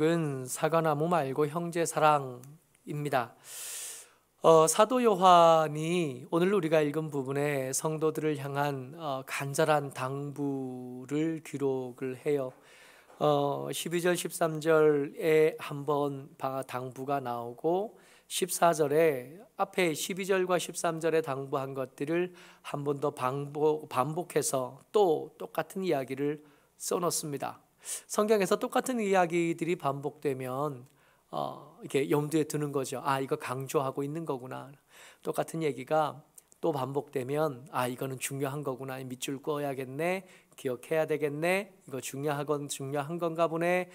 은 사과나무 말고 형제 사랑입니다. 사도 요한이 오늘 우리가 읽은 부분에 성도들을 향한 간절한 당부를 기록을 해요. 12절 13절에 한번 당부가 나오고 14절에 앞에 12절과 13절에 당부한 것들을 한 번 더 반복해서 또 똑같은 이야기를 써놓습니다. 성경에서 똑같은 이야기들이 반복되면 이렇게 염두에 두는 거죠. 아, 이거 강조하고 있는 거구나. 똑같은 얘기가 또 반복되면 아, 이거는 중요한 거구나. 밑줄 그어야겠네. 기억해야 되겠네. 이거 중요한 건가 보네.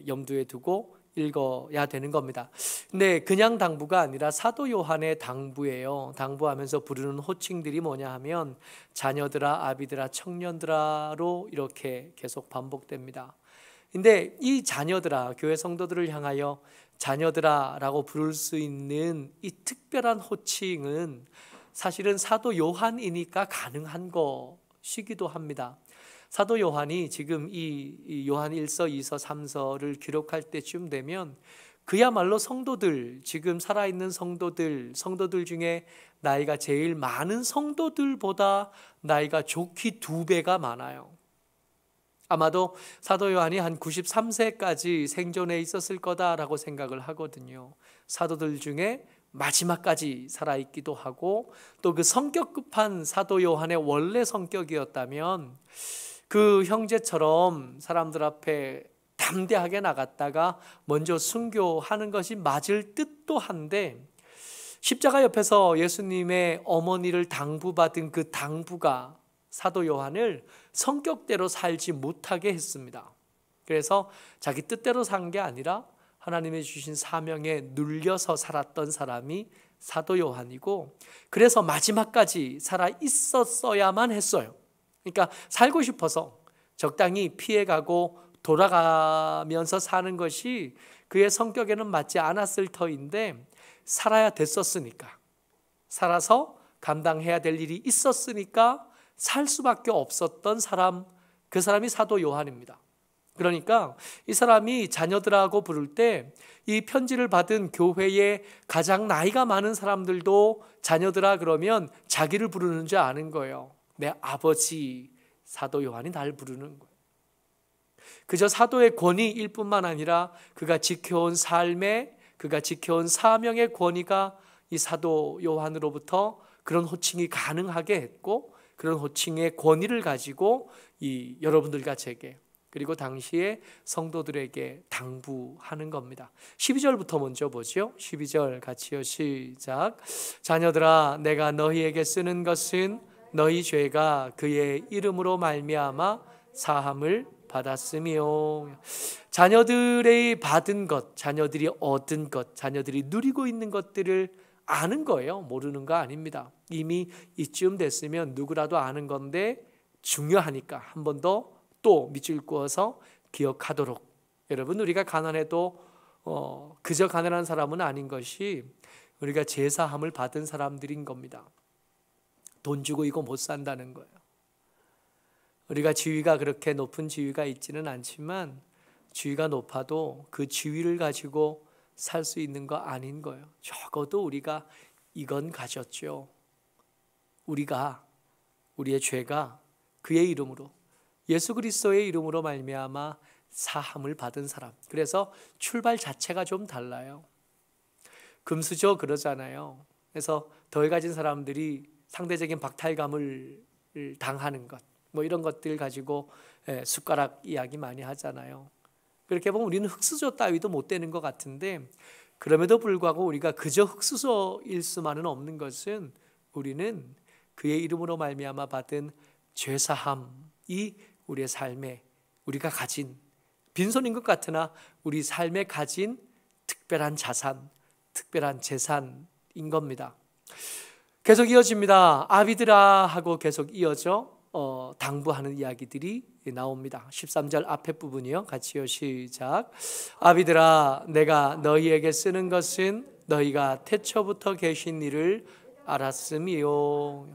염두에 두고 읽어야 되는 겁니다. 근데 그냥 당부가 아니라 사도 요한의 당부예요. 당부하면서 부르는 호칭들이 뭐냐 하면 자녀들아, 아비들아, 청년들아로 이렇게 계속 반복됩니다. 근데 이 자녀들아, 교회 성도들을 향하여 자녀들아라고 부를 수 있는 이 특별한 호칭은 사실은 사도 요한이니까 가능한 것이기도 합니다. 사도 요한이 지금 이 요한 1서, 2서, 3서를 기록할 때쯤 되면 그야말로 성도들, 지금 살아있는 성도들 중에 나이가 제일 많은 성도들보다 나이가 좋기 2배가 많아요. 아마도 사도 요한이 한 93세까지 생존해 있었을 거다라고 생각을 하거든요. 사도들 중에 마지막까지 살아있기도 하고 또 그 성격 급한 사도 요한의 원래 성격이었다면 그 형제처럼 사람들 앞에 담대하게 나갔다가 먼저 순교하는 것이 맞을 듯도 한데 십자가 옆에서 예수님의 어머니를 당부받은 그 당부가 사도 요한을 성격대로 살지 못하게 했습니다. 그래서 자기 뜻대로 산 게 아니라 하나님이 주신 사명에 눌려서 살았던 사람이 사도 요한이고 그래서 마지막까지 살아 있었어야만 했어요. 그러니까 살고 싶어서 적당히 피해가고 돌아가면서 사는 것이 그의 성격에는 맞지 않았을 터인데 살아야 됐었으니까, 살아서 감당해야 될 일이 있었으니까 살 수밖에 없었던 사람, 그 사람이 사도 요한입니다. 그러니까 이 사람이 자녀들하고 부를 때 이 편지를 받은 교회의 가장 나이가 많은 사람들도 자녀들아 그러면 자기를 부르는 줄 아는 거예요. 내 아버지 사도 요한이 날 부르는 거예요. 그저 사도의 권위일 뿐만 아니라 그가 지켜온 삶에, 그가 지켜온 사명의 권위가 이 사도 요한으로부터 그런 호칭이 가능하게 했고 그런 호칭의 권위를 가지고 이 여러분들과 제게 그리고 당시에 성도들에게 당부하는 겁니다. 12절부터 먼저 보죠. 12절 같이요. 시작. 자녀들아, 내가 너희에게 쓰는 것은 너희 죄가 그의 이름으로 말미암아 사함을 받았으며. 자녀들의 받은 것, 자녀들이 얻은 것, 자녀들이 누리고 있는 것들을 아는 거예요. 모르는 거 아닙니다. 이미 이쯤 됐으면 누구라도 아는 건데 중요하니까 한 번 더 또 밑줄 그어서 기억하도록. 여러분, 우리가 가난해도 그저 가난한 사람은 아닌 것이 우리가 제사함을 받은 사람들인 겁니다. 돈 주고 이거 못 산다는 거예요. 우리가 지위가 그렇게 높은 지위가 있지는 않지만 지위가 높아도 그 지위를 가지고 살 수 있는 거 아닌 거예요. 적어도 우리가 이건 가졌죠. 우리의 죄가 그의 이름으로, 예수 그리스도의 이름으로 말미암아 사함을 받은 사람. 그래서 출발 자체가 좀 달라요. 금수저 그러잖아요. 그래서 덜 가진 사람들이 상대적인 박탈감을 당하는 것, 뭐 이런 것들 가지고 숟가락 이야기 많이 하잖아요. 그렇게 보면 우리는 흙수저 따위도 못 되는 것 같은데 그럼에도 불구하고 우리가 그저 흙수저일 수만은 없는 것은 우리는 그의 이름으로 말미암아 받은 죄사함이 우리의 삶에 우리가 가진 빈손인 것 같으나 우리 삶에 가진 특별한 자산, 특별한 재산인 겁니다. 계속 이어집니다. 아비들아 하고 계속 이어져 당부하는 이야기들이 나옵니다. 13절 앞에 부분이요. 같이요. 시작. 아비들아, 내가 너희에게 쓰는 것은 너희가 태초부터 계신 이를 알았음이요.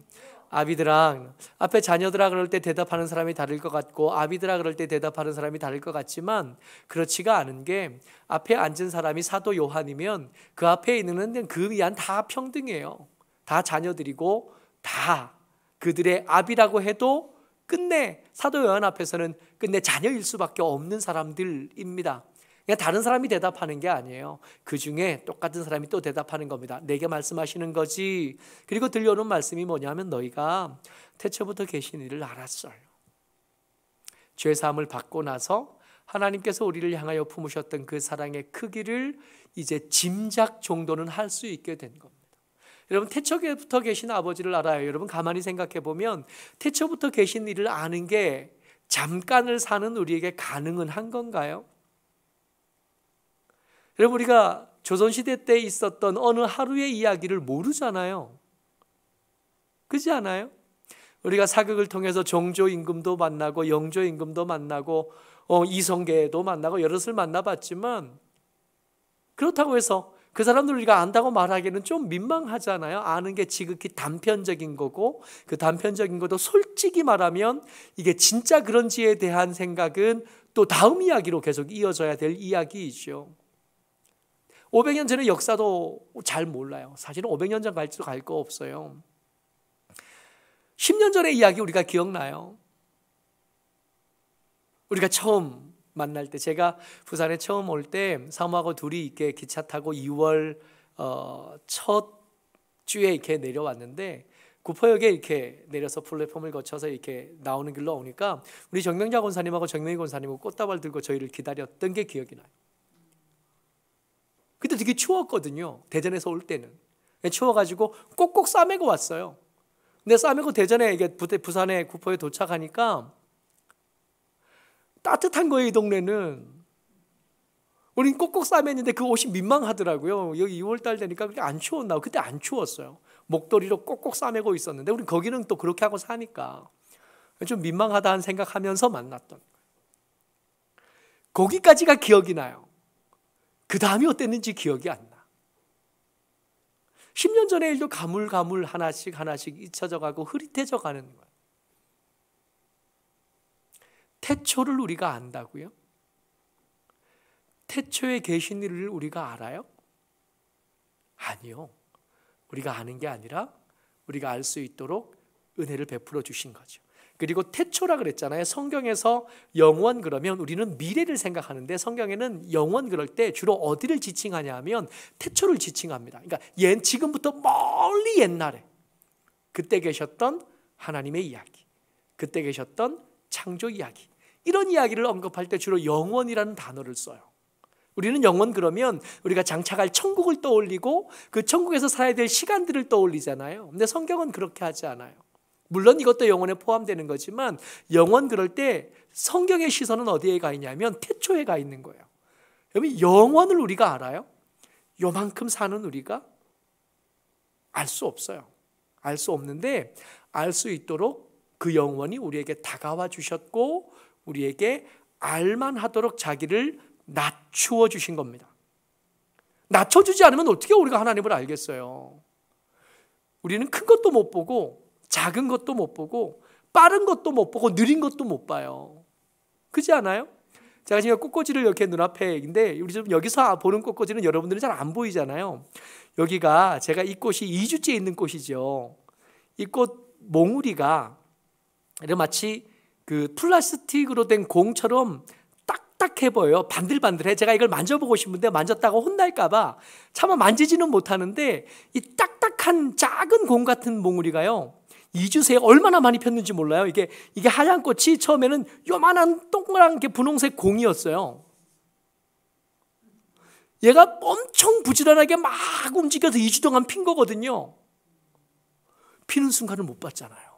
아비드랑 앞에 자녀들아 그럴 때 대답하는 사람이 다를 것 같고 아비드라 그럴 때 대답하는 사람이 다를 것 같지만 그렇지가 않은 게 앞에 앉은 사람이 사도 요한이면 그 앞에 있는 그 위안 다 평등해요. 다 자녀들이고 다 그들의 아비라고 해도 끝내 사도 요한 앞에서는 끝내 자녀일 수밖에 없는 사람들입니다. 그냥 다른 사람이 대답하는 게 아니에요. 그 중에 똑같은 사람이 또 대답하는 겁니다. 내게 말씀하시는 거지. 그리고 들려오는 말씀이 뭐냐면 너희가 태초부터 계신 이를 알았어요. 죄사함을 받고 나서 하나님께서 우리를 향하여 품으셨던 그 사랑의 크기를 이제 짐작 정도는 할 수 있게 된 겁니다. 여러분 태초부터 계신 아버지를 알아요. 여러분 가만히 생각해 보면 태초부터 계신 이를 아는 게 잠깐을 사는 우리에게 가능은 한 건가요? 여러분 우리가 조선시대 때 있었던 어느 하루의 이야기를 모르잖아요. 그렇지 않아요? 우리가 사극을 통해서 정조 임금도 만나고 영조 임금도 만나고 이성계도 만나고 여럿을 만나봤지만 그렇다고 해서 그 사람들 우리가 안다고 말하기는 좀 민망하잖아요. 아는 게 지극히 단편적인 거고 그 단편적인 것도 솔직히 말하면 이게 진짜 그런지에 대한 생각은 또 다음 이야기로 계속 이어져야 될 이야기이죠. 500년 전의 역사도 잘 몰라요. 사실은 500년 전 갈지도 갈 거 없어요. 10년 전의 이야기 우리가 기억나요. 우리가 처음 만날 때 제가 부산에 처음 올 때 사모하고 둘이 이렇게 기차 타고 2월 첫 주에 이렇게 내려왔는데 구포역에 이렇게 내려서 플랫폼을 거쳐서 이렇게 나오는 길로 오니까 우리 정명자 권사님하고 정명희 권사님하고 꽃다발 들고 저희를 기다렸던 게 기억이 나요. 그때 되게 추웠거든요. 대전에서 올 때는. 추워가지고 꼭꼭 싸매고 왔어요. 근데 싸매고 대전에 이게 부산에 구포에 도착하니까 따뜻한 거예요. 이 동네는. 우린 꼭꼭 싸맸는데 그 옷이 민망하더라고요. 여기 2월달 되니까 그렇게 안 추웠나? 그때 안 추웠어요. 목도리로 꼭꼭 싸매고 있었는데 우린 거기는 또 그렇게 하고 사니까 좀 민망하다는 생각하면서 만났던 거예요. 거기까지가 기억이 나요. 그 다음이 어땠는지 기억이 안 나. 10년 전의 일도 가물가물 하나씩 잊혀져 가고 흐릿해져 가는 거예요. 태초를 우리가 안다고요? 태초에 계신 이를 우리가 알아요? 아니요. 우리가 아는 게 아니라 우리가 알 수 있도록 은혜를 베풀어 주신 거죠. 그리고 태초라 그랬잖아요. 성경에서 영원 그러면 우리는 미래를 생각하는데 성경에는 영원 그럴 때 주로 어디를 지칭하냐 하면 태초를 지칭합니다. 그러니까 지금부터 멀리 옛날에 그때 계셨던 하나님의 이야기, 그때 계셨던 창조 이야기, 이런 이야기를 언급할 때 주로 영원이라는 단어를 써요. 우리는 영원 그러면 우리가 장차갈 천국을 떠올리고 그 천국에서 살아야 될 시간들을 떠올리잖아요. 근데 성경은 그렇게 하지 않아요. 물론 이것도 영원에 포함되는 거지만 영원 그럴 때 성경의 시선은 어디에 가 있냐면 태초에 가 있는 거예요. 여러분 영원을 우리가 알아요? 요만큼 사는 우리가 알 수 없어요. 알 수 없는데 알 수 있도록 그 영원이 우리에게 다가와 주셨고 우리에게 알만하도록 자기를 낮추어 주신 겁니다. 낮춰주지 않으면 어떻게 우리가 하나님을 알겠어요? 우리는 큰 것도 못 보고 작은 것도 못 보고 빠른 것도 못 보고 느린 것도 못 봐요. 그렇지 않아요? 제가 지금 꽃꽂이를 이렇게 눈앞에 있는데 우리 좀 여기서 보는 꽃꽂이는 여러분들은 잘 안 보이잖아요. 여기가 제가 이 꽃이 2주째 있는 꽃이죠. 이 꽃 몽우리가 마치 그 플라스틱으로 된 공처럼 딱딱해 보여요. 반들반들해. 제가 이걸 만져보고 싶은데 만졌다고 혼날까봐 차마 만지지는 못하는데 이 딱딱한 작은 공 같은 몽우리가요. 2주 새에 얼마나 많이 폈는지 몰라요. 이게 하얀 꽃이 처음에는 요만한 동그란 게 분홍색 공이었어요. 얘가 엄청 부지런하게 막 움직여서 2주 동안 핀 거거든요. 피는 순간을 못 봤잖아요.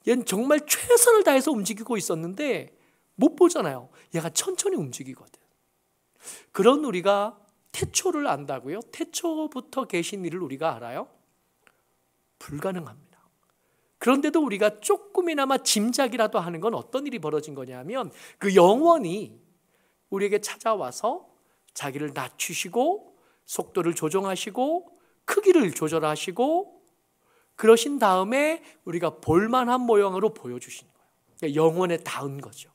얘는 정말 최선을 다해서 움직이고 있었는데 못 보잖아요. 얘가 천천히 움직이거든. 그런 우리가 태초를 안다고요? 태초부터 계신 이를 우리가 알아요? 불가능합니다. 그런데도 우리가 조금이나마 짐작이라도 하는 건 어떤 일이 벌어진 거냐면 그 영원히 우리에게 찾아와서 자기를 낮추시고 속도를 조정하시고 크기를 조절하시고 그러신 다음에 우리가 볼만한 모양으로 보여주시는 거예요. 그러니까 영원에 닿은 거죠.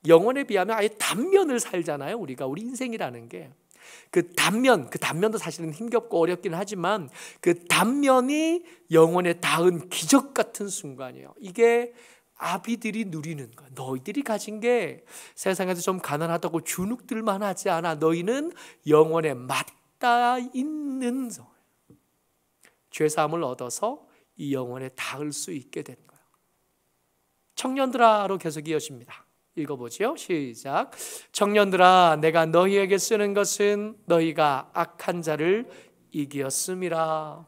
영원에 비하면 아예 단면을 살잖아요. 우리 인생이라는 게. 그 단면도 사실은 힘겹고 어렵긴 하지만 그 단면이 영원에 닿은 기적 같은 순간이에요. 이게 아비들이 누리는 거야. 너희들이 가진 게 세상에서 좀 가난하다고 주눅들만 하지 않아. 너희는 영원에 맞닿아 있는 죄사함을 얻어서 이 영혼에 닿을 수 있게 된 거예요. 청년들아로 계속 이어집니다. 읽어보죠. 시작. 청년들아, 내가 너희에게 쓰는 것은 너희가 악한 자를 이기었음이라.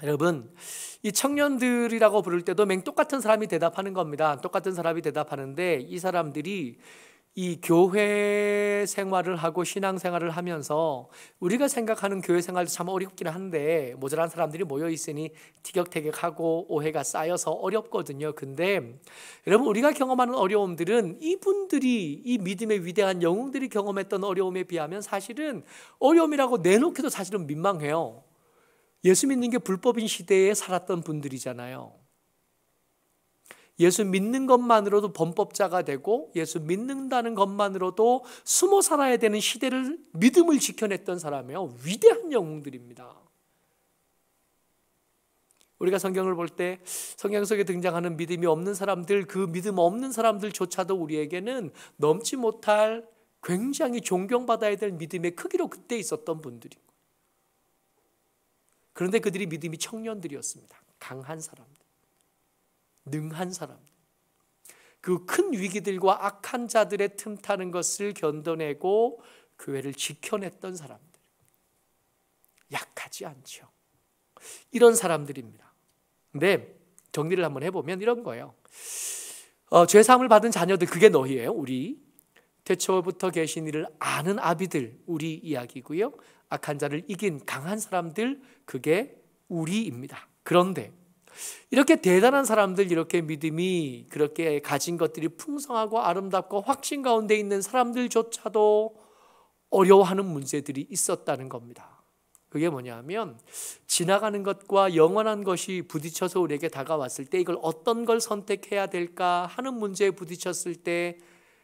여러분, 이 청년들이라고 부를 때도 똑같은 사람이 대답하는 겁니다. 똑같은 사람이 대답하는데 이 사람들이 이 교회 생활을 하고 신앙생활을 하면서 우리가 생각하는 교회 생활도 참 어렵긴 한데 모자란 사람들이 모여 있으니 티격태격하고 오해가 쌓여서 어렵거든요. 근데 여러분, 우리가 경험하는 어려움들은 이분들이, 이 믿음의 위대한 영웅들이 경험했던 어려움에 비하면 사실은 어려움이라고 내놓기도 사실은 민망해요. 예수 믿는 게 불법인 시대에 살았던 분들이잖아요. 예수 믿는 것만으로도 범법자가 되고 예수 믿는다는 것만으로도 숨어 살아야 되는 시대를 믿음을 지켜냈던 사람이에요. 위대한 영웅들입니다. 우리가 성경을 볼 때 성경 속에 등장하는 믿음이 없는 사람들, 그 믿음 없는 사람들조차도 우리에게는 넘지 못할 굉장히 존경받아야 될 믿음의 크기로 그때 있었던 분들이고, 그런데 그들이 믿음이 청년들이었습니다. 강한 사람들, 능한 사람들, 그 큰 위기들과 악한 자들의 틈타는 것을 견뎌내고 교회를 지켜냈던 사람들, 약하지 않죠. 이런 사람들입니다. 근데 정리를 한번 해보면 이런 거예요. 죄사함을 받은 자녀들, 그게 너희예요. 우리 태초부터 계신 이를 아는 아비들, 우리 이야기고요. 악한 자를 이긴 강한 사람들, 그게 우리입니다. 그런데 이렇게 대단한 사람들, 이렇게 믿음이 그렇게 가진 것들이 풍성하고 아름답고 확신 가운데 있는 사람들조차도 어려워하는 문제들이 있었다는 겁니다. 그게 뭐냐면 지나가는 것과 영원한 것이 부딪혀서 우리에게 다가왔을 때 이걸 어떤 걸 선택해야 될까 하는 문제에 부딪혔을 때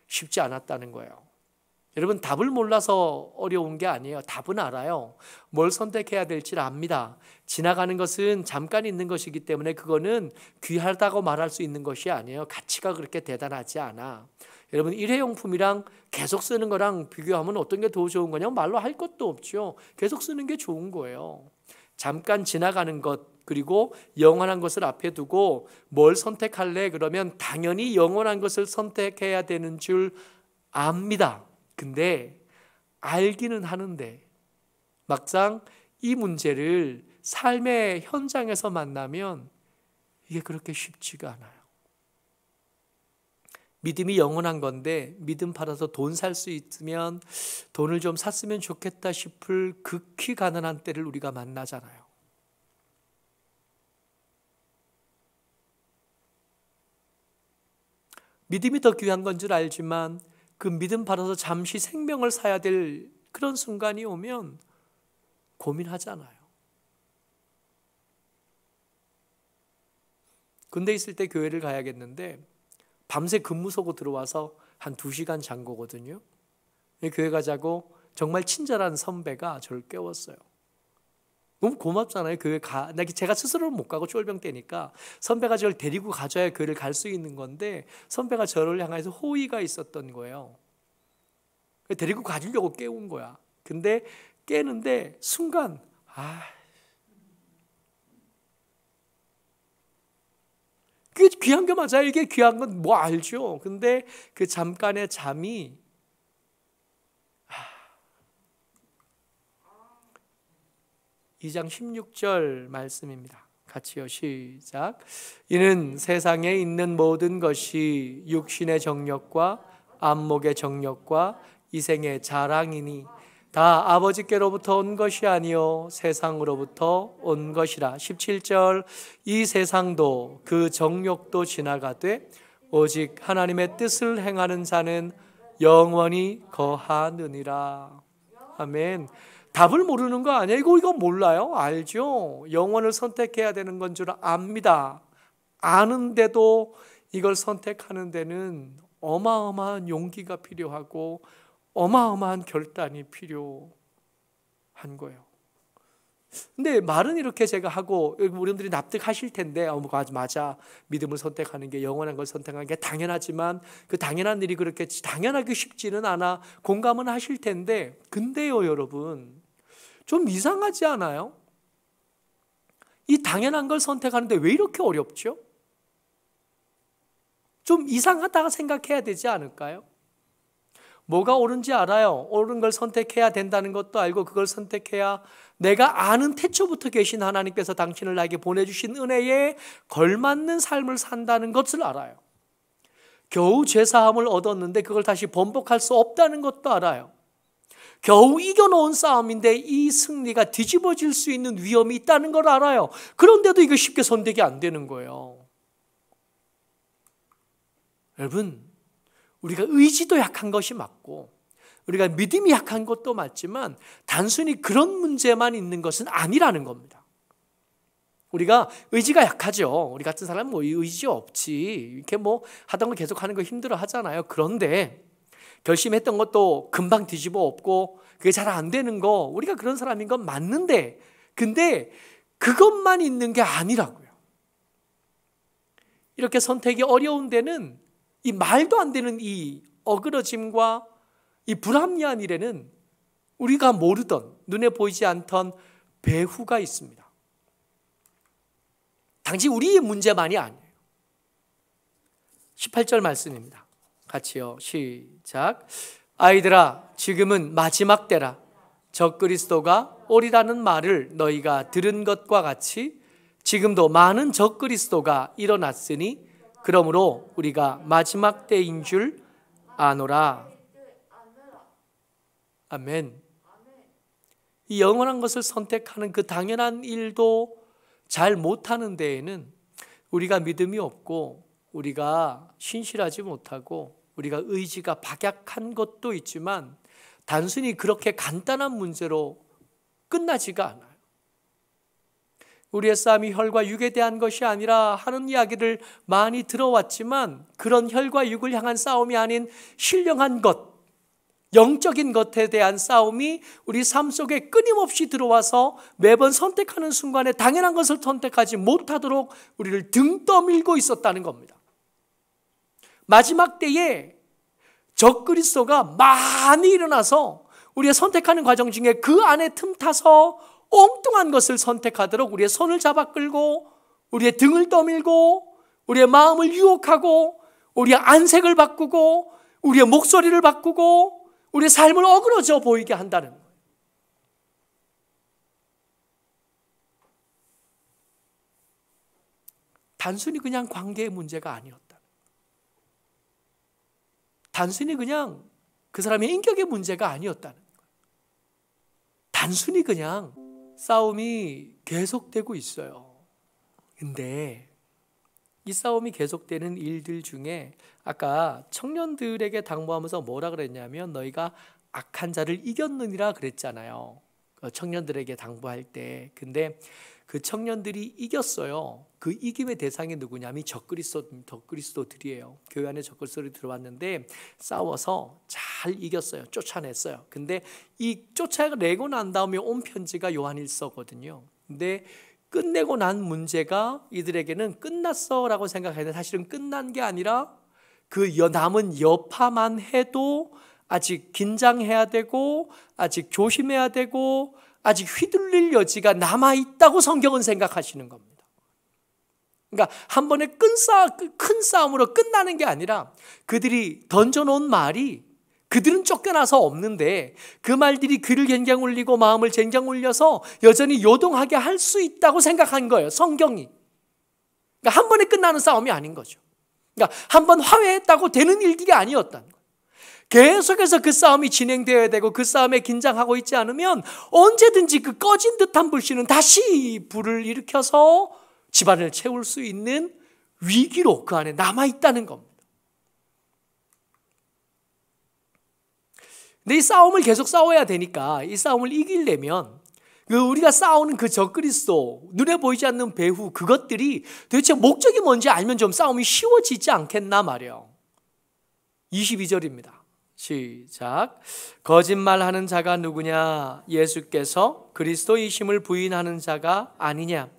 쉽지 않았다는 거예요. 여러분, 답을 몰라서 어려운 게 아니에요. 답은 알아요. 뭘 선택해야 될지를 압니다. 지나가는 것은 잠깐 있는 것이기 때문에 그거는 귀하다고 말할 수 있는 것이 아니에요. 가치가 그렇게 대단하지 않아. 여러분, 일회용품이랑 계속 쓰는 거랑 비교하면 어떤 게 더 좋은 거냐면 말로 할 것도 없죠. 계속 쓰는 게 좋은 거예요. 잠깐 지나가는 것, 그리고 영원한 것을 앞에 두고 뭘 선택할래? 그러면 당연히 영원한 것을 선택해야 되는 줄 압니다. 근데 알기는 하는데 막상 이 문제를 삶의 현장에서 만나면 이게 그렇게 쉽지가 않아요. 믿음이 영원한 건데 믿음 팔아서 돈 살 수 있으면 돈을 좀 샀으면 좋겠다 싶을 극히 가난한 때를 우리가 만나잖아요. 믿음이 더 귀한 건 줄 알지만 그 믿음 팔아서 잠시 생명을 사야 될 그런 순간이 오면 고민하잖아요. 군대 있을 때 교회를 가야겠는데 밤새 근무 서고 들어와서 한 2시간 잔 거거든요. 교회 가자고 정말 친절한 선배가 저를 깨웠어요. 너무 고맙잖아요. 교회 가. 제가 스스로는 못 가고 쫄병 때니까 선배가 저를 데리고 가줘야 교회를 갈 수 있는 건데 선배가 저를 향해서 호의가 있었던 거예요. 데리고 가주려고 깨운 거야. 근데 깨는데 순간 그게 귀한 게 맞아요. 이게 귀한 건 뭐 알죠. 근데 그 잠깐의 잠이 2장 16절 말씀입니다. 같이요. 시작. 이는 세상에 있는 모든 것이 육신의 정욕과 안목의 정욕과 이생의 자랑이니 다 아버지께로부터 온 것이 아니요 세상으로부터 온 것이라. 17절. 이 세상도 그 정욕도 지나가되 오직 하나님의 뜻을 행하는 자는 영원히 거하느니라. 아멘. 답을 모르는 거 아니에요? 이거 몰라요? 알죠? 영원을 선택해야 되는 건 줄 압니다. 아는데도 이걸 선택하는 데는 어마어마한 용기가 필요하고 어마어마한 결단이 필요한 거예요. 근데 말은 이렇게 제가 하고 우리들이 납득하실 텐데 맞아, 믿음을 선택하는 게, 영원한 걸 선택하는 게 당연하지만 그 당연한 일이 그렇게 당연하게 쉽지는 않아, 공감은 하실 텐데, 근데요 여러분, 좀 이상하지 않아요? 이 당연한 걸 선택하는데 왜 이렇게 어렵죠? 좀 이상하다고 생각해야 되지 않을까요? 뭐가 옳은지 알아요. 옳은 걸 선택해야 된다는 것도 알고, 그걸 선택해야 내가 아는 태초부터 계신 하나님께서 당신을 나에게 보내주신 은혜에 걸맞는 삶을 산다는 것을 알아요. 겨우 죄사함을 얻었는데 그걸 다시 번복할 수 없다는 것도 알아요. 겨우 이겨놓은 싸움인데 이 승리가 뒤집어질 수 있는 위험이 있다는 걸 알아요. 그런데도 이거 쉽게 선택이 안 되는 거예요. 여러분, 우리가 의지도 약한 것이 맞고 우리가 믿음이 약한 것도 맞지만 단순히 그런 문제만 있는 것은 아니라는 겁니다. 우리가 의지가 약하죠. 우리 같은 사람은 뭐 의지 없지, 이렇게 뭐 하던 걸 계속 하는 거 힘들어 하잖아요. 그런데 결심했던 것도 금방 뒤집어 엎고 그게 잘 안 되는 거, 우리가 그런 사람인 건 맞는데, 근데 그것만 있는 게 아니라고요. 이렇게 선택이 어려운 데는 이 말도 안 되는 이 어그러짐과 이 불합리한 일에는 우리가 모르던, 눈에 보이지 않던 배후가 있습니다. 당시 우리의 문제만이 아니에요. 18절 말씀입니다. 같이요, 시작. 아이들아, 지금은 마지막 때라. 적그리스도가 오리라는 말을 너희가 들은 것과 같이 지금도 많은 적그리스도가 일어났으니 그러므로 우리가 마지막 때인 줄 아노라. 아멘. 이 영원한 것을 선택하는 그 당연한 일도 잘 못하는 데에는 우리가 믿음이 없고 우리가 신실하지 못하고 우리가 의지가 박약한 것도 있지만 단순히 그렇게 간단한 문제로 끝나지가 않아요. 우리의 싸움이 혈과 육에 대한 것이 아니라 하는 이야기를 많이 들어왔지만 그런 혈과 육을 향한 싸움이 아닌 신령한 것, 영적인 것에 대한 싸움이 우리 삶 속에 끊임없이 들어와서 매번 선택하는 순간에 당연한 것을 선택하지 못하도록 우리를 등 떠밀고 있었다는 겁니다. 마지막 때에 적그리스도가 많이 일어나서 우리의 선택하는 과정 중에 그 안에 틈타서 엉뚱한 것을 선택하도록 우리의 손을 잡아 끌고 우리의 등을 떠밀고 우리의 마음을 유혹하고 우리의 안색을 바꾸고 우리의 목소리를 바꾸고 우리의 삶을 어그러져 보이게 한다는 거예요. 단순히 그냥 관계의 문제가 아니었다. 단순히 그냥 그 사람의 인격의 문제가 아니었다는 거예요. 단순히 그냥 싸움이 계속되고 있어요. 근데 이 싸움이 계속되는 일들 중에 아까 청년들에게 당부하면서 뭐라 그랬냐면 너희가 악한 자를 이겼느니라 그랬잖아요. 청년들에게 당부할 때. 근데 그 청년들이 이겼어요. 그 이김의 대상이 누구냐면 적그리스도들이에요. 교회 안에 적그리스도들이 들어왔는데 싸워서 잘 이겼어요. 쫓아냈어요. 근데 이 쫓아내고 난 다음에 온 편지가 요한일서거든요. 근데 끝내고 난 문제가 이들에게는 끝났어라고 생각했는데 사실은 끝난 게 아니라 그 남은 여파만 해도 아직 긴장해야 되고 아직 조심해야 되고 아직 휘둘릴 여지가 남아있다고 성경은 생각하시는 겁니다. 그러니까 한 번에 큰 싸움으로 끝나는 게 아니라 그들이 던져놓은 말이 그들은 쫓겨나서 없는데 그 말들이 귀를 갱gang 울리고 마음을 쟁gang 울려서 여전히 요동하게 할 수 있다고 생각한 거예요, 성경이. 그러니까 한 번에 끝나는 싸움이 아닌 거죠. 그러니까 한 번 화해했다고 되는 일들이 아니었다는 거예요. 계속해서 그 싸움이 진행되어야 되고 그 싸움에 긴장하고 있지 않으면 언제든지 그 꺼진 듯한 불씨는 다시 불을 일으켜서 집안을 채울 수 있는 위기로 그 안에 남아있다는 겁니다. 근데 이 싸움을 계속 싸워야 되니까 이 싸움을 이기려면 우리가 싸우는 그 적그리스도, 눈에 보이지 않는 배후, 그것들이 도대체 목적이 뭔지 알면 좀 싸움이 쉬워지지 않겠나 말이에요. 22절입니다. 시작. 거짓말하는 자가 누구냐? 예수께서 그리스도이심을 부인하는 자가 아니냐?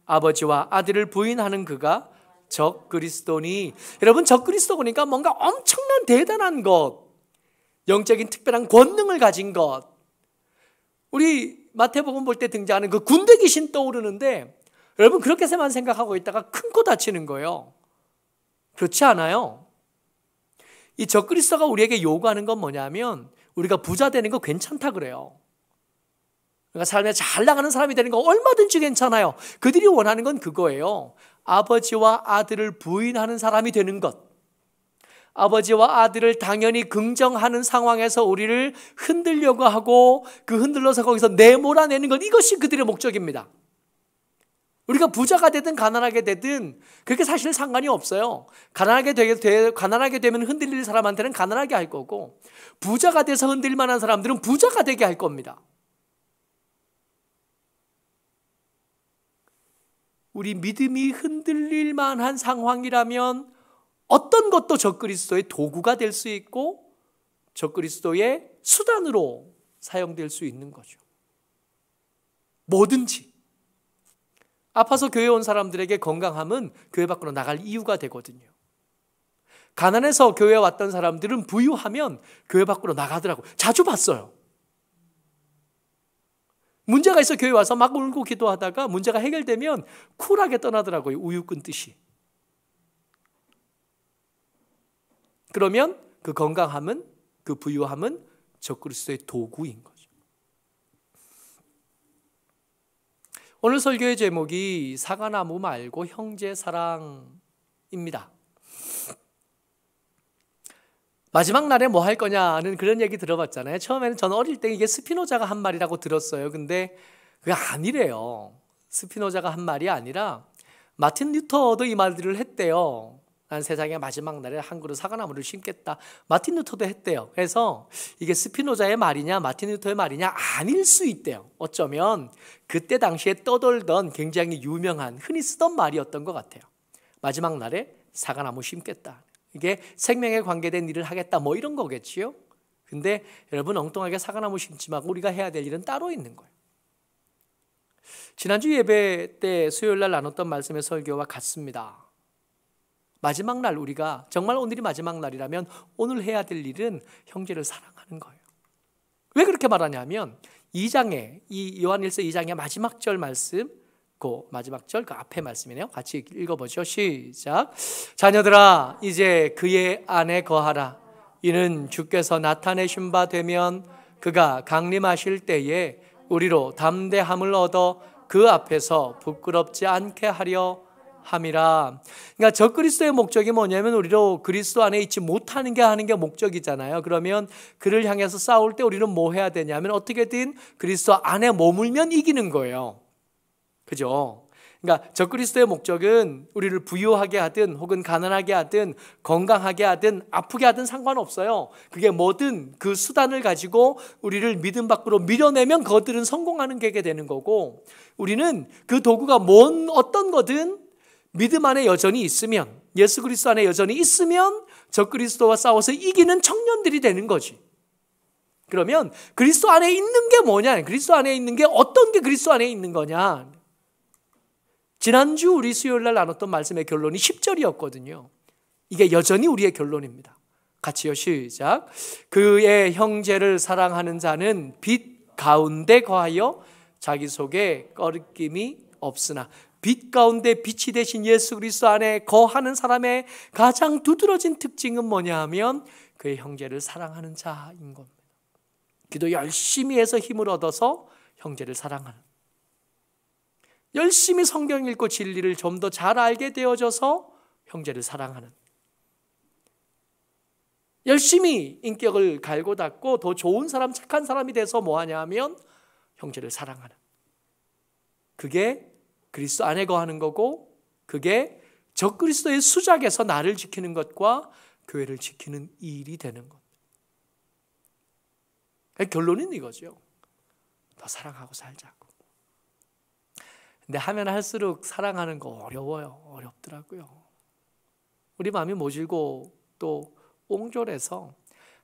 아버지와 아들을 부인하는 그가 적그리스도니. 여러분, 적그리스도 보니까 뭔가 엄청난 대단한 것, 영적인 특별한 권능을 가진 것. 우리 마태복음 볼 때 등장하는 그 군대 귀신 떠오르는데, 여러분 그렇게만 생각하고 있다가 큰 코 다치는 거예요. 그렇지 않아요? 이 적그리스도가 우리에게 요구하는 건 뭐냐면 우리가 부자 되는 거 괜찮다 그래요. 그러니까 삶에 잘 나가는 사람이 되는 거 얼마든지 괜찮아요. 그들이 원하는 건 그거예요. 아버지와 아들을 부인하는 사람이 되는 것. 아버지와 아들을 당연히 긍정하는 상황에서 우리를 흔들려고 하고 그 흔들러서 거기서 내몰아내는 것, 이것이 그들의 목적입니다. 우리가 부자가 되든 가난하게 되든 그렇게 사실 상관이 없어요. 가난하게 되면 흔들릴 사람한테는 가난하게 할 거고, 부자가 돼서 흔들릴 만한 사람들은 부자가 되게 할 겁니다. 우리 믿음이 흔들릴 만한 상황이라면 어떤 것도 적그리스도의 도구가 될 수 있고 적그리스도의 수단으로 사용될 수 있는 거죠. 뭐든지. 아파서 교회 온 사람들에게 건강함은 교회 밖으로 나갈 이유가 되거든요. 가난해서 교회에 왔던 사람들은 부유하면 교회 밖으로 나가더라고요. 자주 봤어요. 문제가 있어 교회 와서 막 울고 기도하다가 문제가 해결되면 쿨하게 떠나더라고요. 우유 끊듯이. 그러면 그 건강함은, 그 부유함은 적그리스도의 도구인 거죠. 오늘 설교의 제목이 사과나무 말고 형제 사랑입니다. 마지막 날에 뭐 할 거냐는 그런 얘기 들어봤잖아요. 처음에는 저는 어릴 때 이게 스피노자가 한 말이라고 들었어요. 근데 그게 아니래요. 스피노자가 한 말이 아니라 마틴 루터도 이 말들을 했대요. 난 세상의 마지막 날에 한 그루 사과나무를 심겠다. 마틴 루터도 했대요. 그래서 이게 스피노자의 말이냐 마틴 루터의 말이냐 아닐 수 있대요. 어쩌면 그때 당시에 떠돌던 굉장히 유명한, 흔히 쓰던 말이었던 것 같아요. 마지막 날에 사과나무 심겠다. 이게 생명에 관계된 일을 하겠다, 뭐 이런 거겠지요. 근데 여러분, 엉뚱하게 사과나무 심지 말고 우리가 해야 될 일은 따로 있는 거예요. 지난주 예배 때 수요일 날 나눴던 말씀의 설교와 같습니다. 마지막 날, 우리가 정말 오늘이 마지막 날이라면 오늘 해야 될 일은 형제를 사랑하는 거예요. 왜 그렇게 말하냐면 2장에, 이 요한일서 2장의 마지막 절 말씀, 그 마지막 절, 그 앞에 말씀이네요. 같이 읽어보죠. 시작. 자녀들아, 이제 그의 안에 거하라. 이는 주께서 나타내신 바 되면 그가 강림하실 때에 우리로 담대함을 얻어 그 앞에서 부끄럽지 않게 하려 함이라. 그러니까 적그리스도의 목적이 뭐냐면 우리로 그리스도 안에 있지 못하는 게 하는 게 목적이잖아요. 그러면 그를 향해서 싸울 때 우리는 뭐 해야 되냐면 어떻게든 그리스도 안에 머물면 이기는 거예요. 그죠? 그러니까 적그리스도의 목적은 우리를 부유하게 하든 혹은 가난하게 하든 건강하게 하든 아프게 하든 상관없어요. 그게 뭐든 그 수단을 가지고 우리를 믿음 밖으로 밀어내면 그것들은 성공하는 게 되는 거고, 우리는 그 도구가 어떤 거든 믿음 안에 여전히 있으면, 예수 그리스도 안에 여전히 있으면 적그리스도와 싸워서 이기는 청년들이 되는 거지. 그러면 그리스도 안에 있는 게 뭐냐? 그리스도 안에 있는 게 어떤 게 그리스도 안에 있는 거냐? 지난주 우리 수요일 날 나눴던 말씀의 결론이 10절이었거든요. 이게 여전히 우리의 결론입니다. 같이요, 시작. 그의 형제를 사랑하는 자는 빛 가운데 거하여 자기 속에 꺼리낌이 없으나. 빛 가운데 빛이 되신 예수 그리스도 안에 거하는 사람의 가장 두드러진 특징은 뭐냐 하면 그의 형제를 사랑하는 자인 겁니다. 기도 열심히 해서 힘을 얻어서 형제를 사랑하는, 열심히 성경 읽고 진리를 좀 더 잘 알게 되어져서 형제를 사랑하는, 열심히 인격을 갈고 닦고 더 좋은 사람, 착한 사람이 돼서 뭐하냐 하면 형제를 사랑하는, 그게 그리스도 안에 거하는 거고, 그게 적그리스도의 수작에서 나를 지키는 것과 교회를 지키는 일이 되는 것. 결론은 이거죠. 더 사랑하고 살자고. 근데 하면 할수록 사랑하는 거 어려워요. 어렵더라고요. 우리 마음이 모질고 또 옹졸해서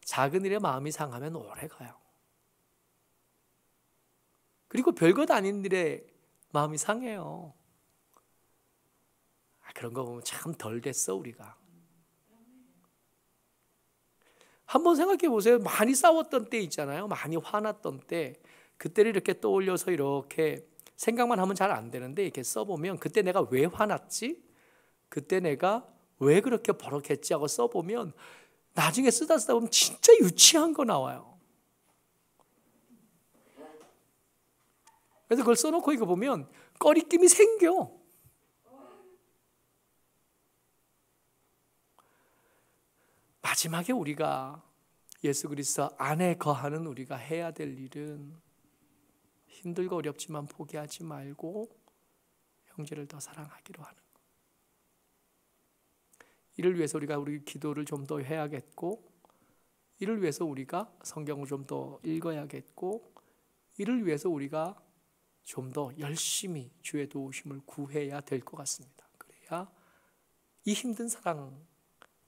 작은 일에 마음이 상하면 오래 가요. 그리고 별것 아닌 일에 마음이 상해요. 그런 거 보면 참 덜 됐어 우리가. 한번 생각해 보세요. 많이 싸웠던 때 있잖아요. 많이 화났던 때, 그때를 이렇게 떠올려서 이렇게 생각만 하면 잘 안 되는데 이렇게 써보면 그때 내가 왜 화났지? 그때 내가 왜 그렇게 버럭했지? 하고 써보면 나중에 쓰다 보면 진짜 유치한 거 나와요. 그래서 그걸 써놓고 이거 보면 꺼리낌이 생겨. 마지막에 우리가 예수 그리스도 안에 거하는 우리가 해야 될 일은 힘들고 어렵지만 포기하지 말고 형제를 더 사랑하기로 하는 것. 이를 위해서 우리가 우리 기도를 좀 더 해야겠고, 이를 위해서 우리가 성경을 좀 더 읽어야겠고, 이를 위해서 우리가 좀 더 열심히 주의 도우심을 구해야 될 것 같습니다. 그래야 이 힘든 사랑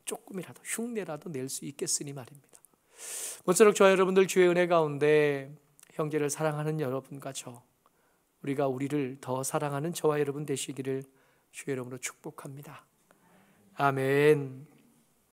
조금이라도 흉내라도 낼 수 있겠으니 말입니다. 모쪼록 저와 여러분들 주의 은혜 가운데 형제를 사랑하는 여러분과 우리가 우리를 더 사랑하는 저와 여러분 되시기를 주의 이름으로 축복합니다. 아멘.